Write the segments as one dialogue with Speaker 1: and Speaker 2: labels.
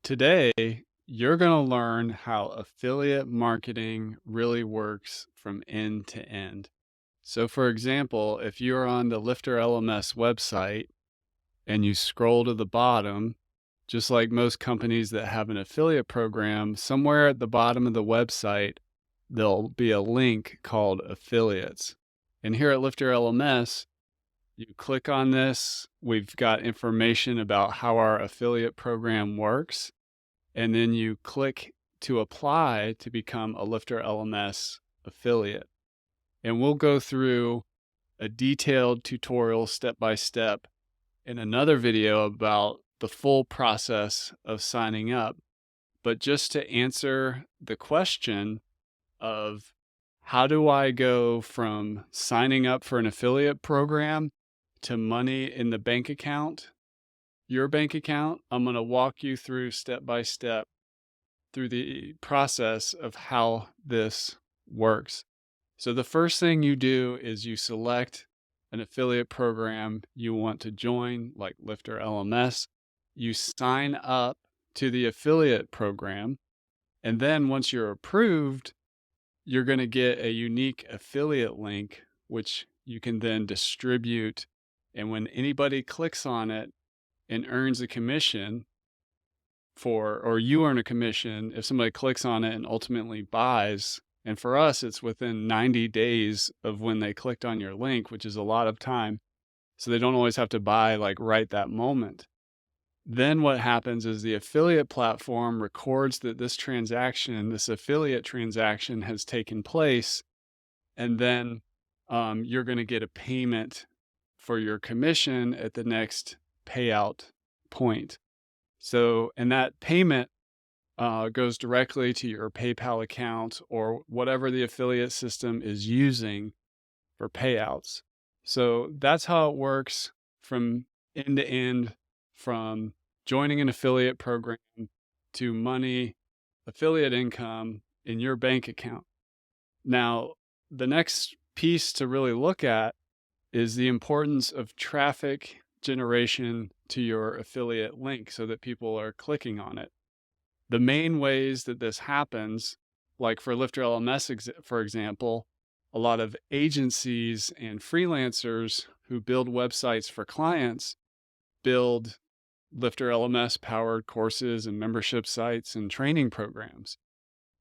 Speaker 1: Today, you're going to learn how affiliate marketing really works from end to end. So, for example, if you're on the LifterLMS website and you scroll to the bottom, just like most companies that have an affiliate program, somewhere at the bottom of the website, there'll be a link called affiliates. And here at LifterLMS, you click on this, we've got information about how our affiliate program works, and then you click to apply to become a Lifter LMS affiliate. And we'll go through a detailed tutorial step by step in another video about the full process of signing up. But just to answer the question of how do I go from signing up for an affiliate program to money in the bank account, your bank account, I'm going to walk you through step by step through the process of how this works. So the first thing you do is you select an affiliate program you want to join, like Lifter LMS. You sign up to the affiliate program, and then once you're approved, you're going to get a unique affiliate link, which you can then distribute. And when anybody clicks on it and earns a commission, or you earn a commission if somebody clicks on it and ultimately buys. And for us, it's within 90 days of when they clicked on your link, which is a lot of time. So they don't always have to buy like right that moment. Then what happens is the affiliate platform records that this affiliate transaction has taken place. And then you're going to get a payment for your commission at the next payout point. So, and that payment goes directly to your PayPal account or whatever the affiliate system is using for payouts. So that's how it works from end to end, from joining an affiliate program to money, affiliate income in your bank account. Now, the next piece to really look at is the importance of traffic generation to your affiliate link so that people are clicking on it. The main ways that this happens, like for Lifter LMS, for example, a lot of agencies and freelancers who build websites for clients build Lifter LMS powered courses and membership sites and training programs.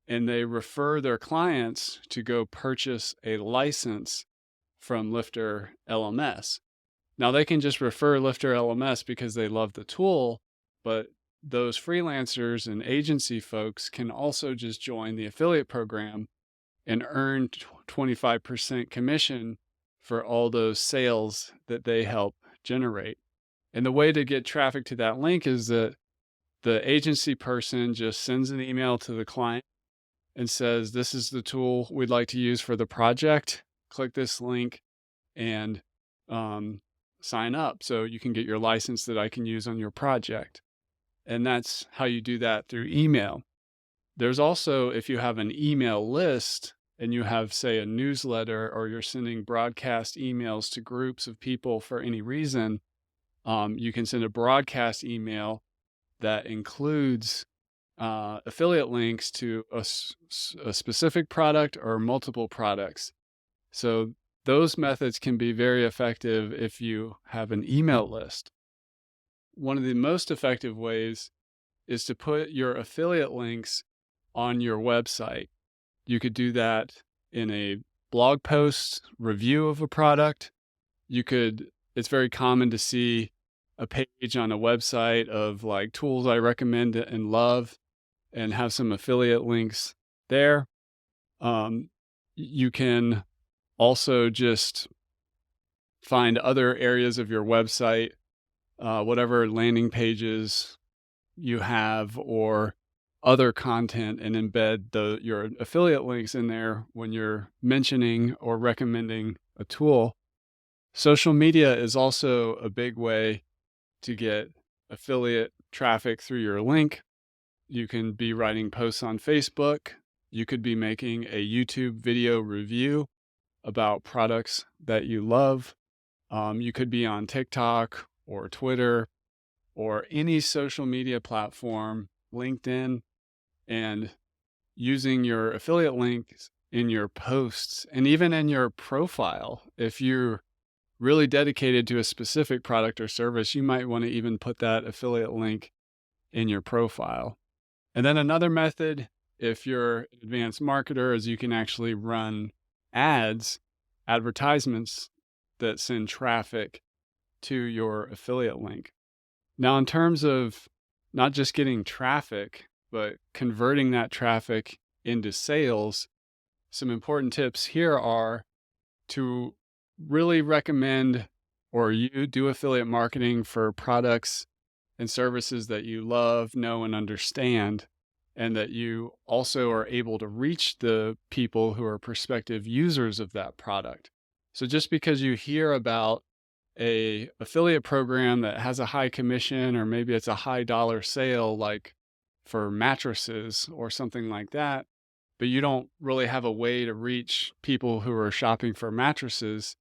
Speaker 1: And they refer their clients to go purchase a license from Lifter LMS. Now they can just refer Lifter LMS because they love the tool, but those freelancers and agency folks can also just join the affiliate program and earn 25% commission for all those sales that they help generate. And the way to get traffic to that link is that the agency person just sends an email to the client and says, this is the tool we'd like to use for the project. Click this link and sign up so you can get your license that I can use on your project. And that's how you do that through email. There's also, if you have an email list and you have, say, a newsletter or you're sending broadcast emails to groups of people for any reason, you can send a broadcast email that includes affiliate links to a specific product or multiple products. So those methods can be very effective if you have an email list. One of the most effective ways is to put your affiliate links on your website. You could do that in a blog post review of a product. It's very common to see a page on a website of like tools I recommend and love and have some affiliate links there. You can also just find other areas of your website, whatever landing pages you have or other content, and embed your affiliate links in there when you're mentioning or recommending a tool. Social media is also a big way to get affiliate traffic through your link. You can be writing posts on Facebook. You could be making a YouTube video review about products that you love. You could be on TikTok or Twitter or any social media platform LinkedIn and using your affiliate links in your posts and even in your profile. If you're really dedicated to a specific product or service, you might want to even put that affiliate link in your profile. And then another method, if you're an advanced marketer, is you can actually run ads, advertisements that send traffic to your affiliate link. Now, in terms of not just getting traffic, but converting that traffic into sales, some important tips here are to really recommend, or you do affiliate marketing for products and services that you love, know, and understand, and that you also are able to reach the people who are prospective users of that product. So just because you hear about a affiliate program that has a high commission, or maybe it's a high dollar sale, like for mattresses or something like that, but you don't really have a way to reach people who are shopping for mattresses,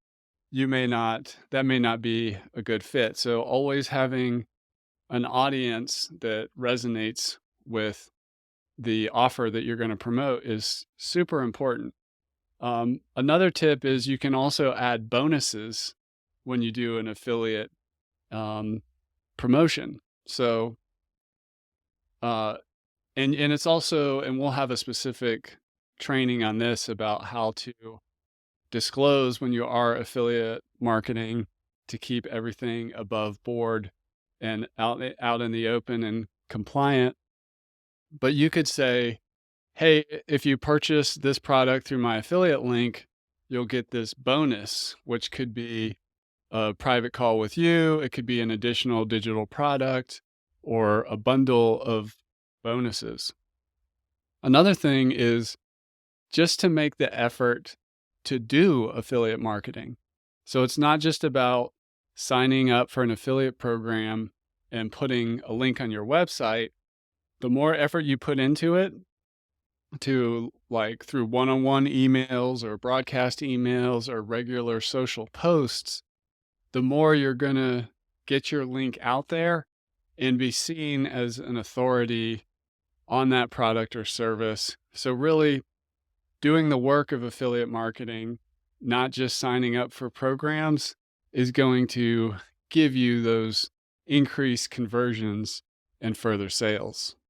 Speaker 1: that may not be a good fit. So always having an audience that resonates with the offer that you're going to promote is super important. Another tip is you can also add bonuses when you do an affiliate promotion. So, and it's also, and we'll have a specific training on this about how to disclose when you are affiliate marketing to keep everything above board and out in the open and compliant. But you could say, hey, if you purchase this product through my affiliate link, you'll get this bonus, which could be a private call with you. It could be an additional digital product or a bundle of bonuses. Another thing is just to make the effort to do affiliate marketing. So it's not just about signing up for an affiliate program and putting a link on your website. The more effort you put into it, to like through one-on-one emails or broadcast emails or regular social posts, the more you're going to get your link out there and be seen as an authority on that product or service. So really doing the work of affiliate marketing, not just signing up for programs, is going to give you those increased conversions and further sales.